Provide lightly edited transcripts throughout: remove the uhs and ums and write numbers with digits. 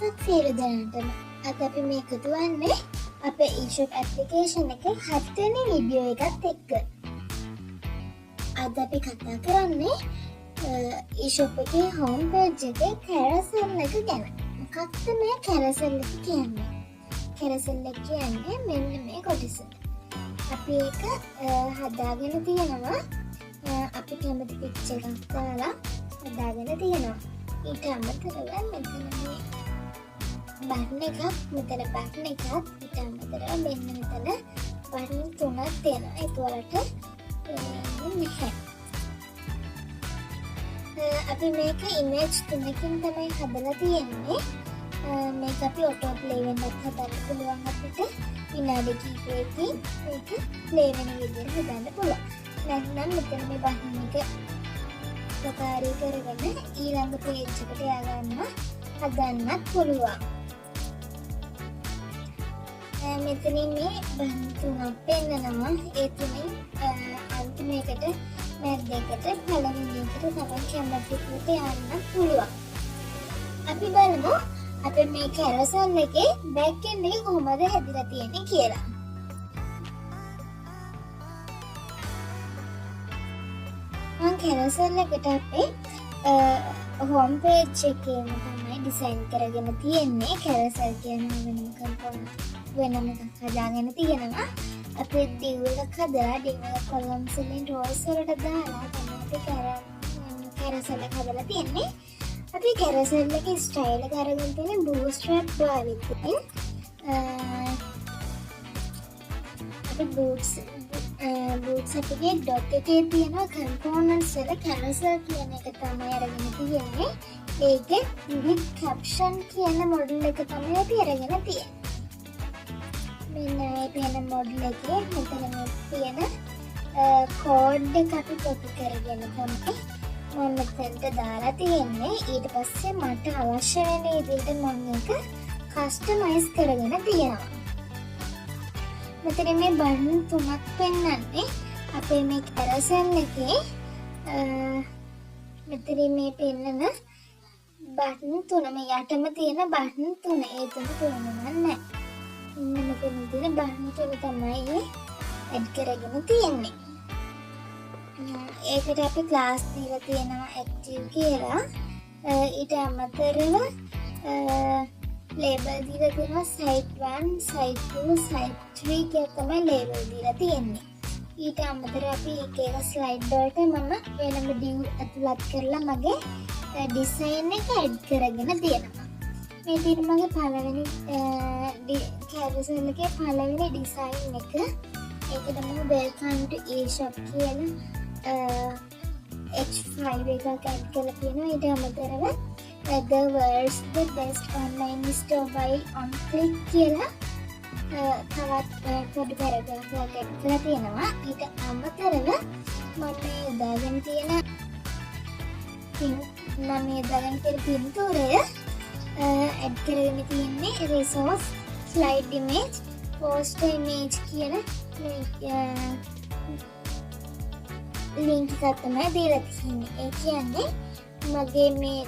දවසක් සියලු දෙනාටම. අද අපි මේ එකතු වන්නේ අපේ eShop application එකේ 7 වෙනි වීඩියෝ එකත් එක්ක. අද අපි කතා කරන්නේ eShop එකේ home page එකේ carousel එක ගැන. මොකක්ද මේ carousel එක කියන්නේ? carousel එක කියන්නේ මෙන්න මේ කොටස. අපි ඒක හදාගෙන තියෙනවා. අපි කැමති picture එකක් දාලා හදාගෙන තියෙනවා. ඊට අමතරව මෙතන මේ බටන් එකක්, මෙතන බටන් එකක්, ඊට අමතරව මෙන්න මෙතන බටන් තුනක් තියෙනවා. ඒක වලට නැහැ. අපි මේක ඉමේජ් තුනකින් තමයි හදලා තියෙන්නේ. මේක අපි ඔටෝ ප්ලේ වෙන්නත් හදන්න පුළුවන්. අපිට විනාඩි කිහිපයකින් මේක ප්ලේ වෙන විදිහට හදන්න පුළුවන්. නැත්නම් මෙතන මේ බටන් එක ප්‍රකාරී කරගෙන ඊළඟ පේජ් එකට හදන්නත් පුළුවන්. මෙතනින් මේ බටන් තුනක් පෙන්නනවා. ඒ තුنين අන්තිම එකට මැද එකට පළවෙනි එකට තමයි කැමති විදිහට යන්න පුළුවන්. අපි බලමු අපේ මේ carousel එකේ back end එක කොහොමද හැදිලා තියෙන්නේ කියලා. carousel එකට අපේ home page එකේම තමයි ඩිසයින් කරගෙන තියෙන්නේ. carousel කියන වෙනම එකක් හදාගෙන තියෙනවා. අපේ div එකක් හදලා div එක columns වලින් rows වලට දාලා තමයි carousel එක හදලා තියෙන්නේ. අපි carousel එකේ style එක අරගෙන තියෙන්නේ bootstrap භාවිතයෙන්. අපි boots අපේ dot එකේ තියෙන components වල carousel කියන එක තමයි අරගෙන තියෙන්නේ. ඒකේ vivid caption කියන model එක තමයි අපි අරගෙන තියෙන්නේ. මෙන්න මේ තියෙන model එකේ මෙතන තියෙන code එක අපි copy කරගෙන තමයි මම මෙතනට දාලා තියෙන්නේ. ඊට පස්සේ මට අවශ්‍ය වෙන විදිහට මම ඒක customize කරගෙන තියෙනවා. මෙතන මේ බටන් තුනක් පෙන්වන්නේ අපේ මේ carousel එකේ මෙතන මේ පෙන්නන බටන් තුන, මේ යටම තියෙන බටන් තුන. ඒ තුන පෙන්නන්නේ නැහැ. මෙන්න මෙතන තියෙන බටන් තුන තමයි ඇඩ් කරගෙන තියෙන්නේ. ඒකට අපි ක්ලාස් දීලා තියෙනවා active කියලා. ඊට අමතරව label දීලා තියෙනවා site 1, site 2, site 3 කියලා තමයි label දීලා තියෙන්නේ. ඊට අමතරව අපි එක slide වලට මම වෙනම div ඇතුළත් කරලා මගේ design එක add කරගෙන තියෙනවා. මේ තියෙන මගේ පළවෙනි carousel එකේ පළවෙනි design එක. ඒක තමයි welcome to eShop කියලා H5 එකක් add කරලා තියෙනවා. ඊට අමතරව the world's the best online store buy on click කියලා තවත් පොඩි paragraph එකක් add කරලා තියෙනවා. ඊට අමතරව මම දාගෙන තියෙන පින්තූරය add කරගෙන තියෙන්නේ resource slide image poster image කියන link එකක් තමයි දීලා තියෙන්නේ. ඒ කියන්නේ මගේ මේ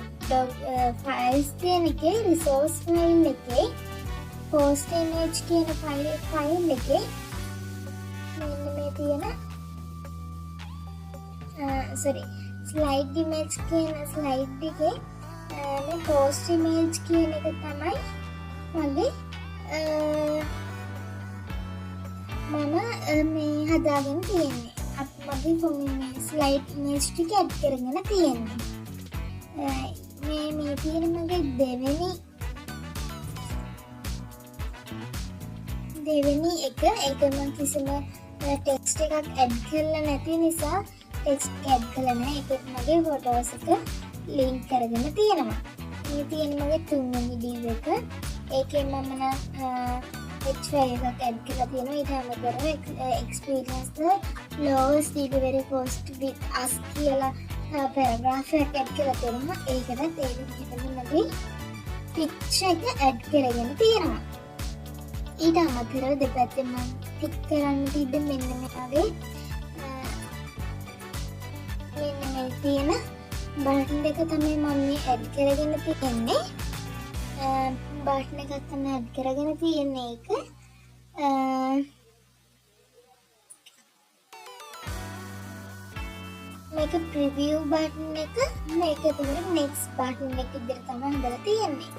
files තියෙන එකේ resource file එකේ post image කියන file එකේ මෙන්න මේ තියෙන slide image කියන slide එකේ මේ post image කියන එක තමයි මගේ මම මේ හදාගෙන තියෙන්නේ. මගේ slide image ටික add කරගෙන තියෙන්නේ. මේ තියෙන මගේ දෙවෙනි එක. ඒක මම කිසිම text එකක් add කරලා නැති නිසා text add කරලා නැහැ. ඒකත් මගේ photos එක link කරගෙන තියෙනවා. මේ තියෙන මගේ තුන්වෙනි div එක. ඒකේ මම H5 එකක් add කරලා තියෙනවා. ඊට අමතරව experience the lowest delivery cost with us කියලා paragraph එකක් add කරලා තියෙනවා. ඒකටත් ඒ විදිහටම මගේ picture එක add කරගෙන තියෙනවා. ඊට අමතරව දෙපැත්තෙන් මම ටික් කරන්න තිබ්බ මෙන්න මේ තියෙන බටන් දෙක තමයි මම මේ add කරගෙන තියෙන්නේ. බාට්න එකක් තමයි ඇඩ් කරගෙන තියෙන්නේ එක. මේක ප්‍රිවියව් බටන් එක. මේක එතකොට නෙක්ස්ට් බටන් එක විදිහට තමයි හදලා තියෙන්නේ.